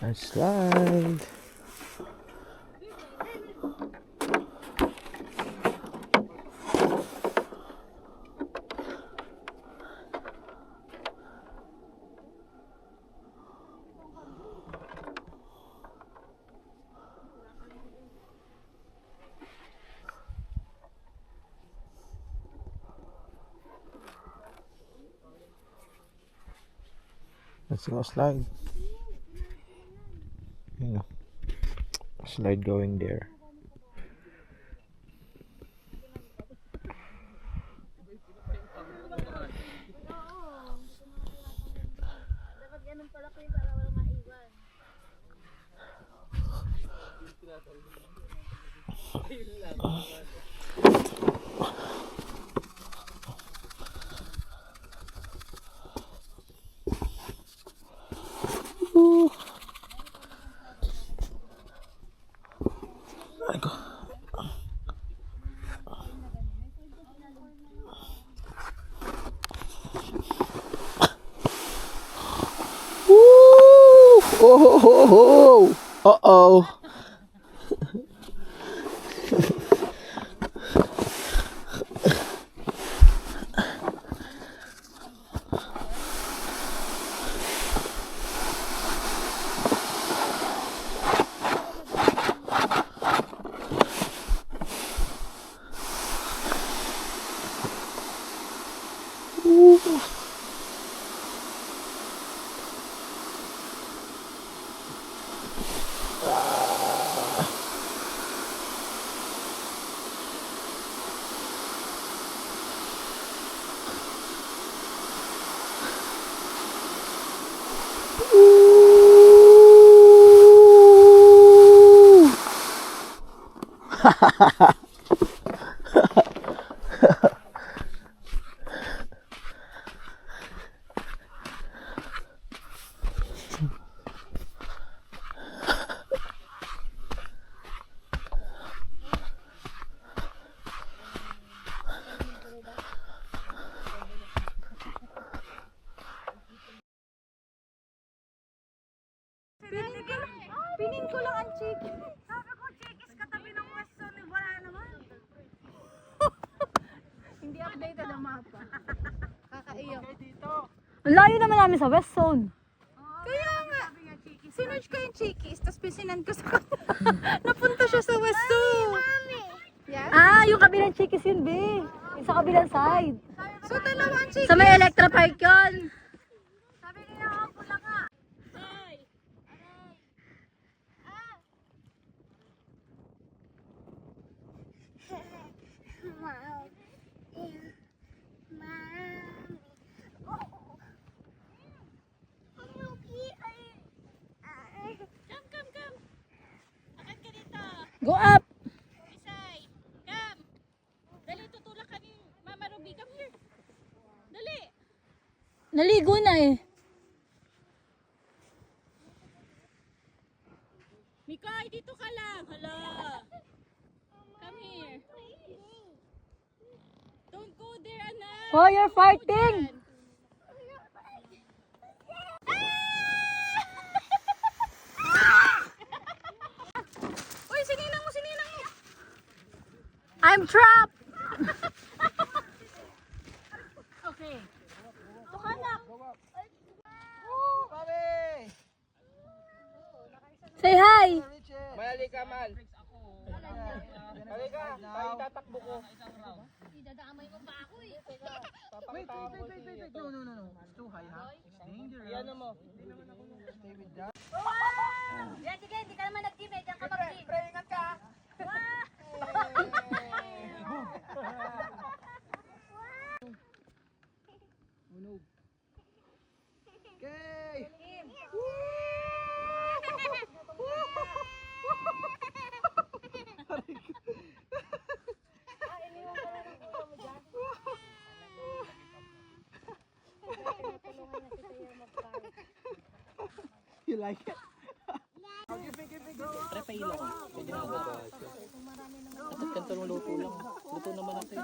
A slide. Let's go slide. Yeah. Slide going there. Dapat ganun pala ko yung para wala maiwan. Woo! Oh, ho, ho. Uh-oh. Pinin ko lang ang chicken. Sabi ko, chikis katabi ng pwesto ni wala naman. Hindi updated ang mapa. Kakaiyak. Ang layo naman namin sa West Zone. Kaya nga. Sinerge ko yung chikis, tapos pisinan ko sa napunta siya sa West Zone. Yeah? Ah, yung kabilang chikis yun, be. Yung sa kabilang side. So, dalawang chikis. Sa may Electra Park yun. Sabi niya, ang pula nga. Go up! Isay, come! Dali, tutulak ka ni Mama Ruby. Come here. Dali! Naligo na eh. Mikay, dito ka lang. Hala. Come here. Don't go there, anak. Oh, you're farting! Uy, sininang mo, sininang mo. I'm trapped! Okay. Ito ka, anak. Say hi! Mali ka, Mal. Halika, tayo tatakbo ko. Idadamay mo pa ako eh. Wait. No. It's too high, ha? It's dangerous. Yan mo. Stay with that. Yan, sige, hindi ka naman nag-team eh. Diyan ka mag-team. Pre, ingat ka. Okay. You like it? Pre, pailo ka. Pwede na ba? Dapat kantong luto lang. Luto naman natin.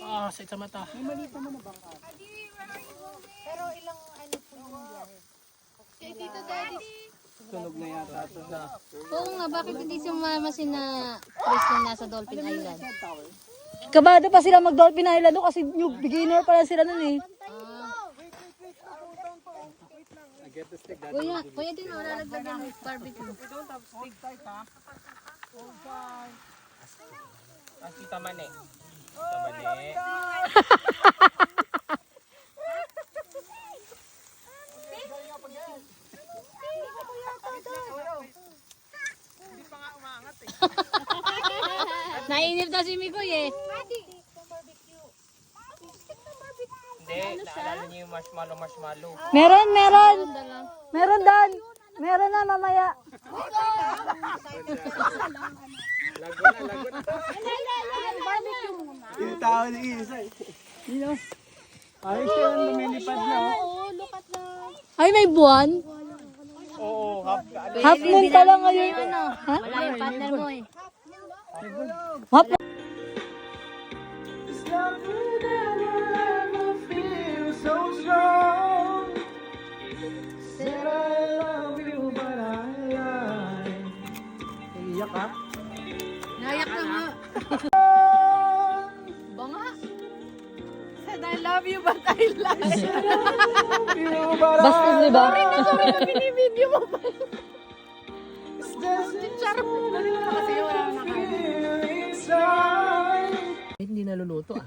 Ah, sakit sa mata. Pero ilang ano po yung biyahe? Kay Tito Daddy. Tunog na yata ito sa... Oo nga, bakit hindi sumama si na Chris na nasa Dolphin Island? Kabado pa sila mag-Dolphin Island doon kasi new beginner pa lang sila nun eh. Kuya din, malalaglag ng barbecue. Ah, kita mani. Kita mani. Nainip na si Mikoy eh. Hindi, naalala niyo yung marshmallow. Meron. Meron Dan. Meron na mamaya. Yung tao ni Isa eh. Ayos siya nang lumilipad na. Ay, may buwan. Oo, half Half moon pa lang ngayon. Ha? Wala yung partner mo eh. Half Iyak ka? Nayak na nga. Banga. Said I love you but I lie. Bastos, diba? Sorry na binibideo mo pa. Charot. Kasi wala na Hindi naluluto ah.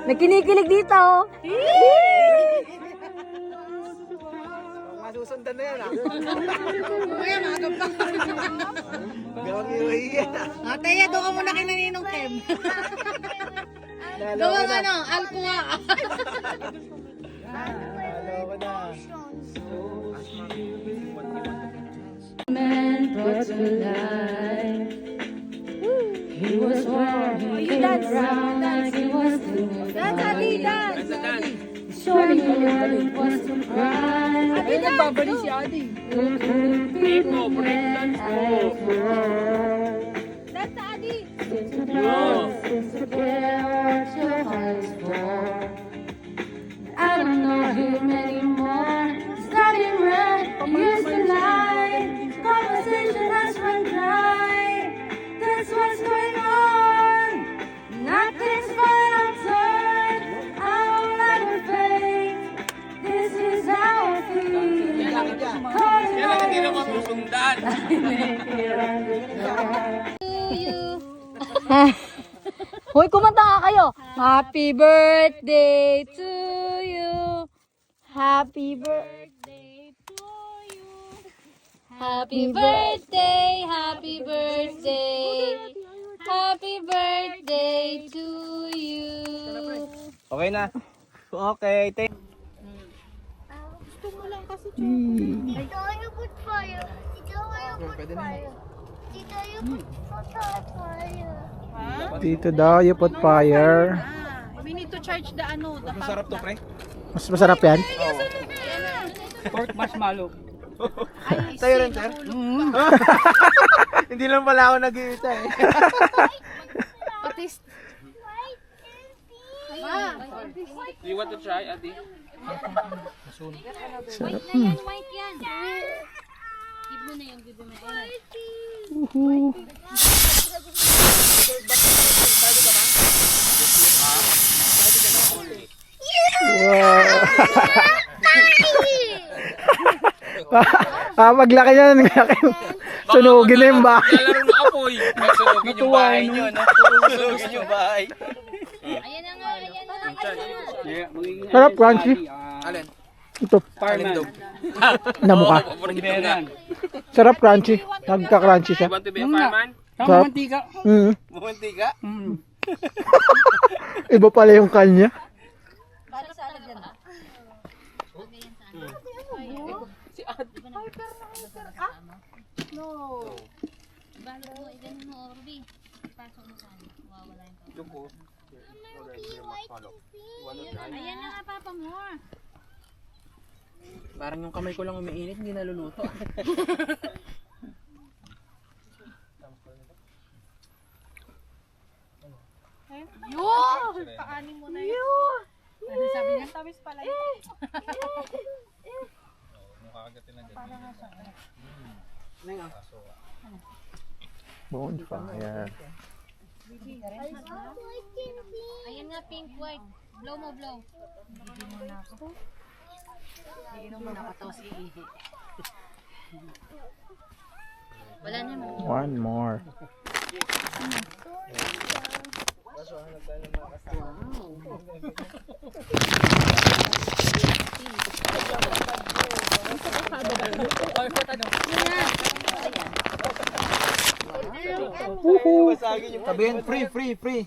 May kinikilig dito. Masusundan na yan ah. Gawang iuwi yan ah. Ate, doon ka muna kay Naninong Kem. Gawang ano, alkuha. Hello na. But tonight he was walking around like he was doing. Dance, Adi, dance. Shorty was surprised. Adi, nagbabalik si Adi. Dance, Adi. I don't know him anymore. Starting red, used to lie. Conversation has run dry. That's what's going on. Nothing's fine outside. I will never fake. This is how I feel. Kailan hindi naman susundan. Hoy, kumanta nga kayo. Happy birthday to you. Happy birthday to you. Happy birthday, happy birthday. Happy birthday to you. Okay na. Okay, thank Dito you put fire. Dito you put fire. Dito you put fire. Dito daw, you put fire. We need to charge the ano. The Masarap to, pre? Mas masarap yan? Pork marshmallow. Tayo rin, sir? Hindi lang pala ako nag-iita eh. Patis. Do you want to try, Adi? White na yan, white yan. Give mo na yung give mo na yan. Maglaki yan. Sunugin na yung bahay. Lalaro ng apoy. Sunugin yung bahay nyo, no? Sunugin yung bahay. Ayan na nga, ayan na nga. Sarap, crunchy. Alin? Ito, Fireman. namukha. Paborito. Sarap, crunchy. Nagka-crunchy siya. Want to be a fireman? Sarap. Bumunti ka? Iba pala yung kanya. Si Ate. No. Balot mo, iganin mo, Orbi. Pasok mo sa ano. Mawawala yung tao. Ayan na nga, Papa mo. Parang yung kamay ko lang umiinit, hindi naluluto. Paanin mo na yun. Ano sabi niya? Tamis pala yun. Bonfire. Ayan nga, pink, white. Blow mo, blow. Wala na mo. One more. Sabihin, free.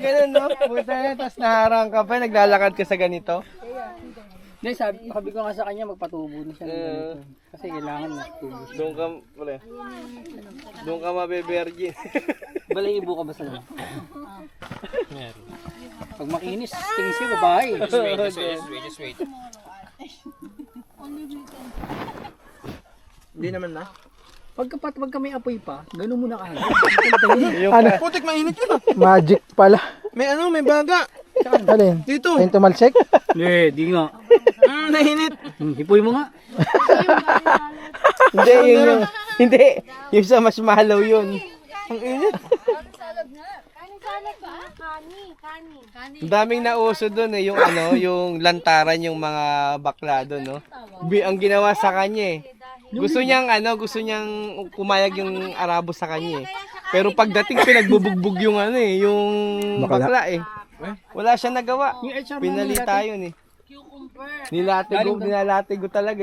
Ganun, no? Puta na, tapos naharang ka pa, naglalakad ka sa ganito. Hindi, sabi ko nga sa kanya, magpatubo na siya ng ganito. Kasi kailangan na tubo siya. Doon ka mabe-virgin. Balahibo ka ba sa laman? Pag makinis, tingin siya babae. Just wait. Hindi naman na. Pagka may apoy pa, gano'n mo na kagad. Ano? Putik, mainit yun. Magic pala. May baga. Alin? Dito. Ayun tumalsik? Eh, di nga. Nainit. Hipoy mo nga. Hindi, yung sa marshmallow yun. Ang init. Ang daming nauso doon yung yung lantaran yung mga bakla doon, no. Ang ginawa sa kanya Gusto niyang pumayag yung Arabo sa kanya Pero pagdating pinagbubugbog yung yung bakla Wala siya nagawa. Pinalita yun Nilalate ko talaga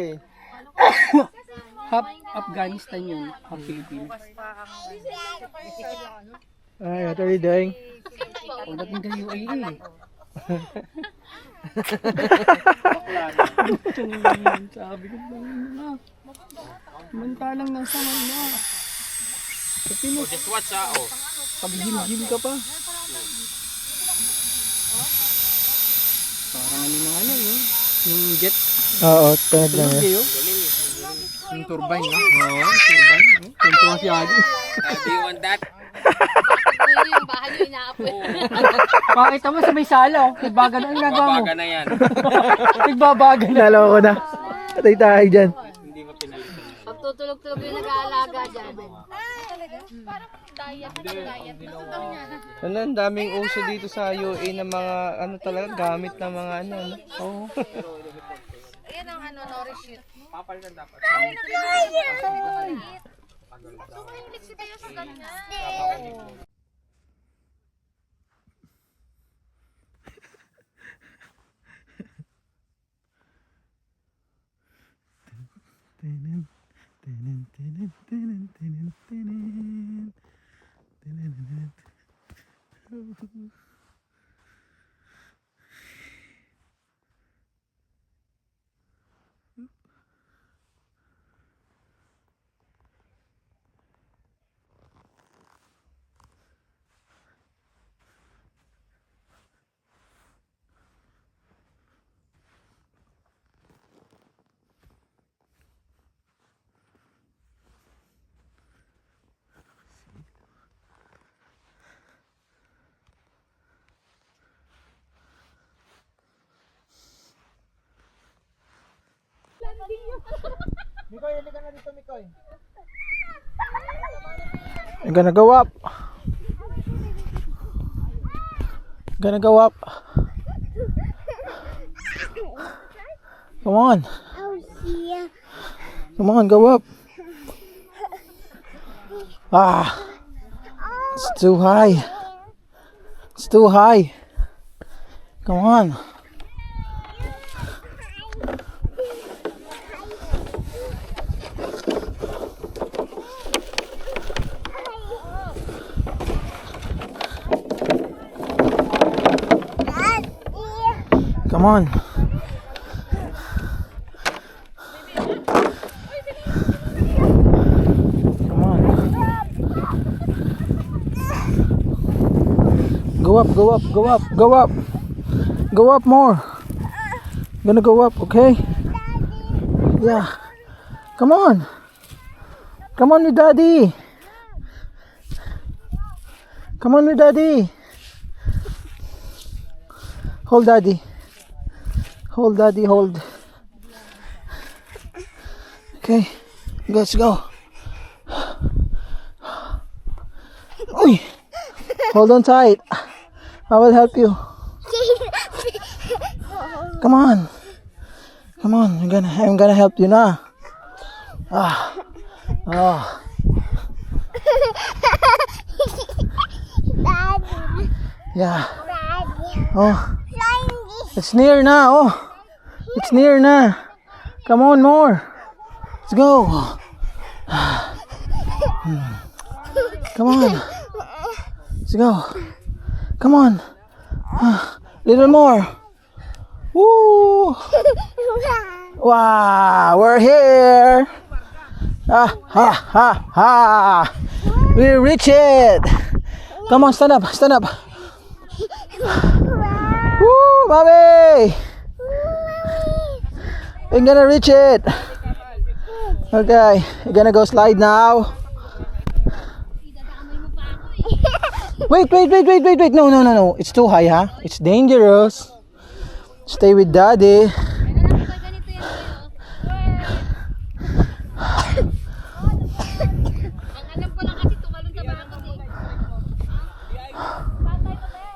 Half Afghanistan yun, half Pilipinas. Ay, what are you doing? Pagdating kayo ay sabi ko na. Mantalang nasa na. Just watch Pag gym ka pa. Parang yung jet. Oo, tunod lang Yung turbine, no? Oo, turbine. Tuntua si Adi. Do you want that? Yung bahay nyo inaapoy. Pakita mo sa may sala, nagbaga na ang nagawa mo. Baga na yan. Nagbabaga na. Nalaw ko na. Patay tayo dyan. Hindi mo pinalitan. Pagtutulog-tulog yung nag-aalaga dyan. Ang daming uso dito sa UA ng mga talaga gamit ng mga Oo. Ayan ang nourish shoot. Papalitan dapat. Mikoy, halika na dito, Mikoy. I'm gonna go up. Come on. Come on, go up. It's too high. Come on. Come on. Go up, go up, go up, go up. Go up more. Gonna go up, okay? Yeah. Come on. Come on with daddy. Come on with daddy. Hold daddy. Hold daddy, hold. Okay. Let's go. Uy. Hold on tight. I will help you. Come on. Come on. I'm gonna help you now. Ah. Oh. Daddy. Yeah. Daddy. Oh. Flying. It's near now. Oh. It's near now. Come on more. Let's go. Come on. Let's go. Come on. Little more. Woo. Wow, we're here. Ha ha ha. We reach it. Come on, stand up, stand up. Woo, mommy. We're gonna reach it. Okay, you're gonna go slide now. Wait. No. It's too high, huh? It's dangerous. Stay with daddy.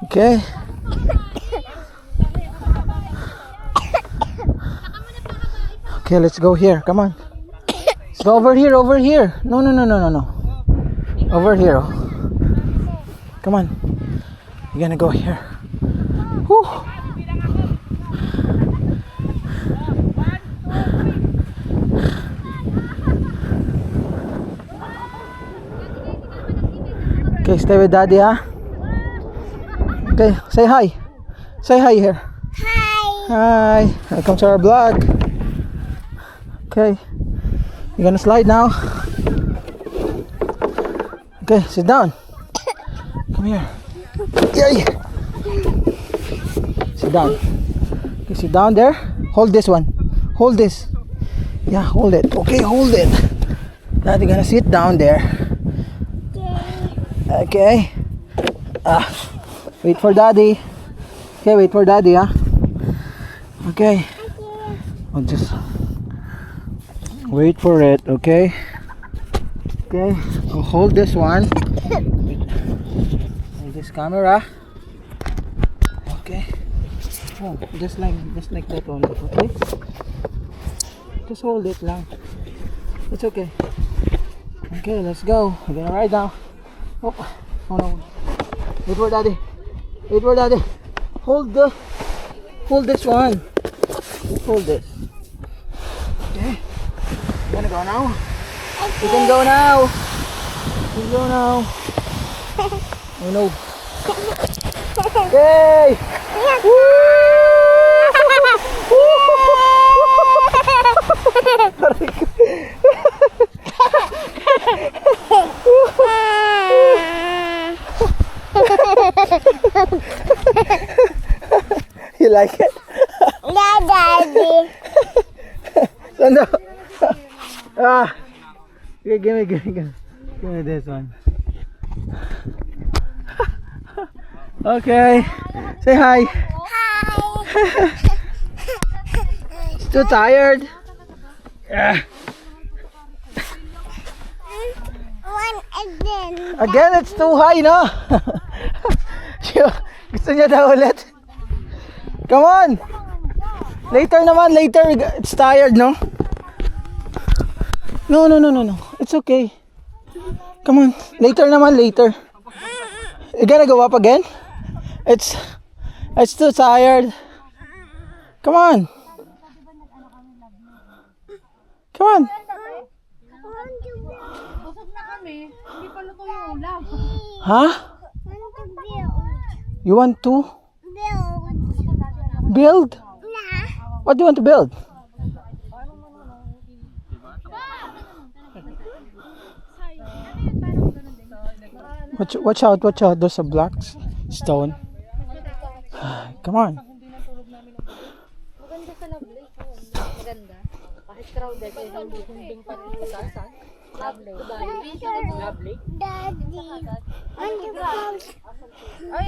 Okay. Okay, let's go here. Come on. Let's go over here, over here. No. Over here. Come on. You're gonna go here. Whew. Okay, stay with daddy, huh? Okay, say hi. Say hi here. Hi. Hi. Welcome to our vlog. Okay. You're gonna slide now. Okay, sit down. Come here. Yay. Sit down. Okay, sit down there. Hold this one. Hold this. Yeah, hold it. Okay, hold it. Daddy gonna sit down there. Okay. Wait for daddy. Okay, wait for daddy, huh? Okay. I'll just wait for it, okay? Okay, I'll hold this one. Hold this camera. Okay. Oh, just like that only, okay? Just hold it lang. It's okay. Okay, let's go. We're gonna ride now. Oh no. Wait for daddy. Wait for daddy. Hold this one. Hold this. Okay. You gonna go now? You can go now. You can go now. Oh no. Okay. You like it? Yeah, Daddy. No. Okay, give me this one. Okay. Say hi. Hi. Too tired? Yeah. One again. Again, it's too high, no? Gusto niya daw ulit? Come on! Later naman, later. It's tired, no? No. It's okay. Come on. Later naman, later. You gonna go up again? It's too tired. Come on. Come on. Huh? You want to build? What do you want to build? Watch out, there's a black stone. Come on. Maganda sa Love Lake. Maganda. Kahit crowded, eh, hindi pa rin sa saan. Love Lake. Daddy. On the boat.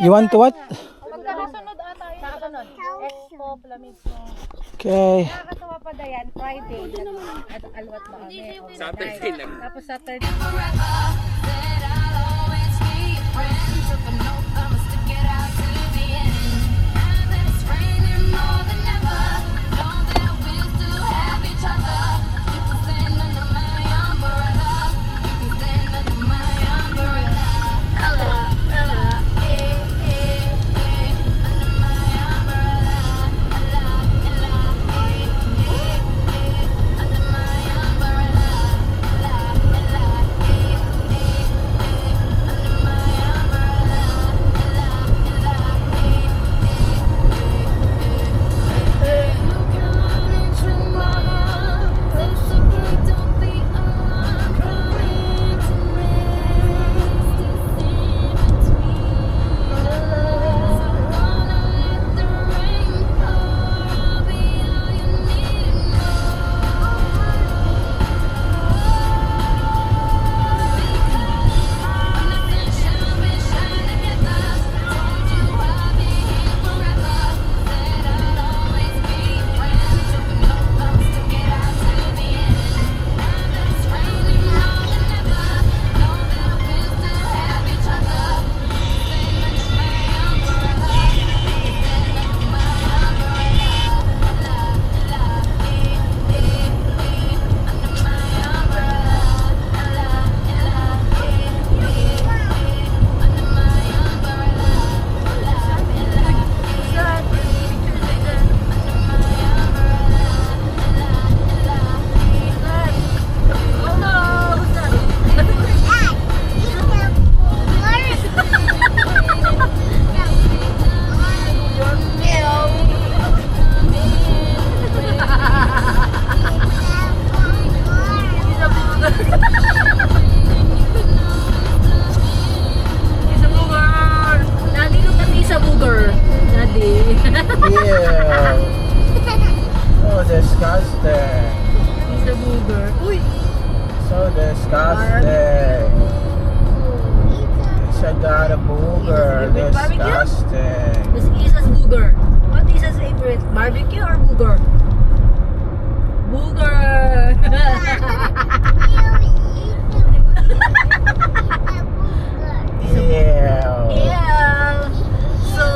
You want to what? Magkakasunod ata yun. Nakasunod. Expo, Flamismo. Okay. Nakakatawa pa Dayan, Friday. At alwat ba kami? Saturday lang. Tapos Saturday. So disgusting. He's a booger. Uy! So disgusting. It's got a booger. Disgusting. This is Isa's booger. What is his favorite? Barbecue or booger? Booger! Ew. Yeah. So,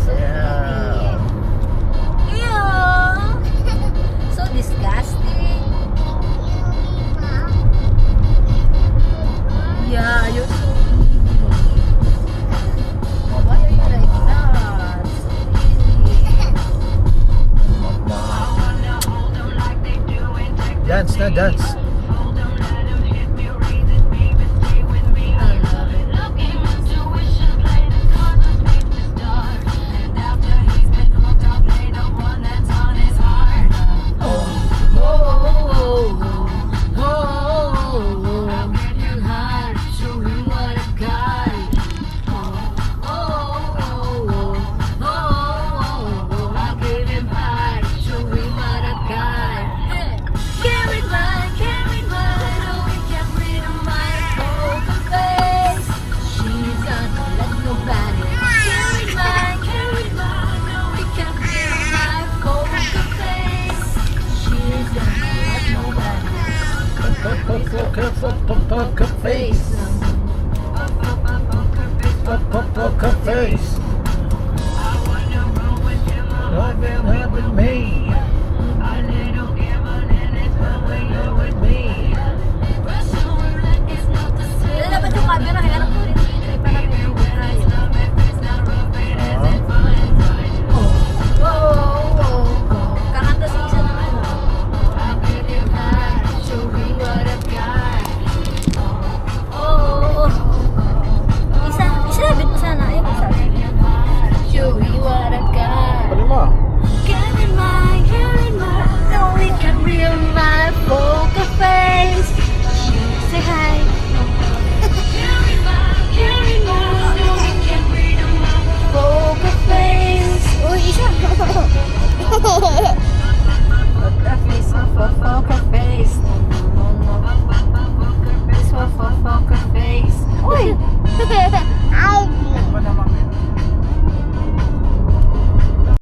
Yeah. ew. So disgusting. Yeah, you're so why are you like that? So easy. Dance na, dance.